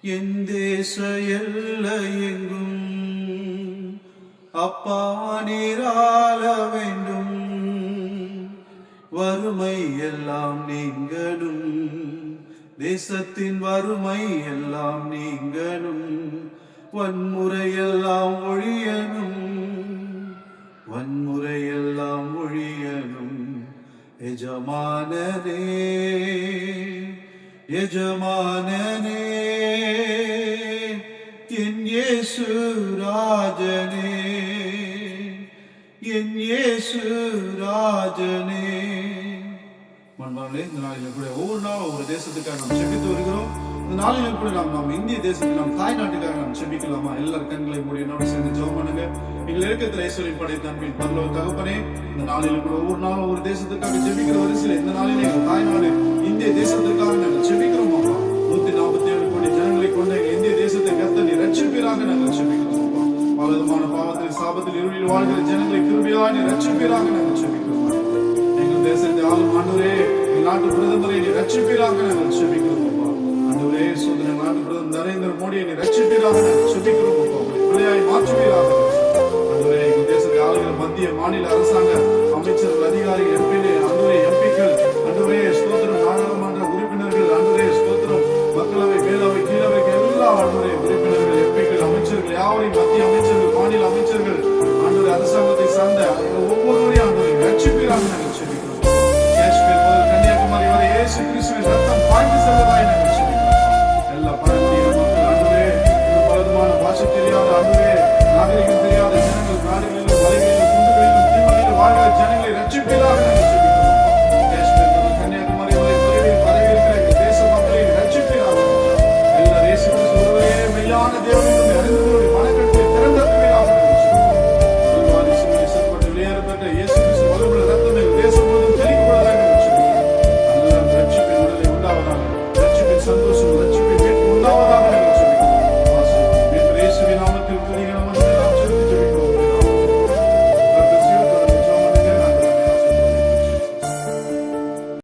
என் தேச எல்லையெங்கும் அப்பா நீராள வேண்டும். வறுமை எல்லாம் நீங்கணும், தேசத்தின் வறுமை எல்லாம் நீங்கணும். வன்முறையெல்லாம் ஒழியணும், வன்முறையெல்லாம் ஒழியணும். எஜமானனே எஜமானனே என் இயேசு ராஜனே, என் இயேசு ராஜனே. மண்பாங்களே, இந்த நாளில் கூட ஒவ்வொரு நாளும் ஒவ்வொரு தேசத்துக்காக நாம் செபித்து வருகிறோம். இந்த நாளில் கூட நாம் இந்திய தேசத்தில் நாம் தாய் நாட்டுக்காக நாம் செபிக்கலாமா? எல்லாரும் கண்களை மூடி என்னோட சேர்ந்து ஜெபம் பண்ணுங்க. எங்கள் இறக்கத்தில் ஐஸ்வர்யம் படைத்த அன்பின் பரலோக தகப்பனே, இந்த நாளில் கூட ஒவ்வொரு நாளும் ஒவ்வொரு தேசத்துக்காக செபிக்கிற வரிசையில் இந்த நாளில் எங்கள் தாய்நாடு இந்திய தேசத்திற்காக நாங்கள் செபிக்கிறோம். 147 கோடி ஜனங்களை கொண்ட எங்கள் இந்திய தேசத்தை கர்த்தர் நீர் ரட்சிப்பீராக நாங்கள் செபிக்கிறோம். பலவிதமான பாவத்தில் சாபத்தில் இருளில் வாழ்கிற ஜனங்களை கிருபையாக நீர் ரட்சிப்பீராக நாங்கள் செபிக்கிறோம். எங்கள் தேசத்தை ஆளும் ஆண்டவரே, எங்கள் நாட்டு பிரதமரை நீர் ரட்சிப்பீராக நாங்கள் செபிக்கிறோம். ஆண்டவரே, சுதந்திர நாட்டு பிரதமர் நரேந்திர மோடியை நீர் ரட்சிப்பீராக நாங்கள் செபிக்கிறோம். பிள்ளையாய் மாற்றுவீராக. ஆண்டவரே, எங்கள் தேசத்தை ஆளுகிற மத்திய மாநில அரசாங்க அமைச்சர்கள், அதிகாரிகள், எம்பிக்கள், ஆண்டவரே ஸ்தோத்திரம், நாடாளுமன்ற உறுப்பினர்கள், ஆண்டவரே ஸ்தோத்திரம், மக்களவை, மேலவை, கீழவை, எல்லா ஆண்டவரே உறுப்பினர்கள், எம்பிக்கள், அமைச்சர்கள் யாவரையும், மத்திய அமைச்சர்கள், மாநில அமைச்சர்கள், ஆண்டவரே அரசாங்கத்தை சார்ந்த ஒவ்வொருவரையும் ஆண்டவரை ரட்சிப்பீராக நாங்கள் செபிக்கிறோம். காஷ்மீர் முதல் கன்னியாகுமரி வரை இயேசு கிறிஸ்துவின் ரத்தம் பாய்ந்து செல்வதாய் நாங்கள் செபிக்கிறோம். எல்லா பழங்குடியின மக்கள், ஆண்டவரே பலவிதமான பாஷை தெரியாத, ஆண்டவரே நாகரிகம் தெரியாத ஜனங்கள், நாடுகளிலும் மலைகளிலும் குண்டுகளிலும் தீமையிலும் வாழ்கிற ஜனங்களை ரட்சிப்பீராக நாங்கள் செபிக்கிறோம். காஷ்மீர் முதல் கன்னியாகுமரி வரை பரவி இருக்கிற எங்கள் தேச மக்களை ரட்சிப்பீராக. எல்லா இயேசு கிறிஸ்து ஒருவரே மெய்யான தேவன்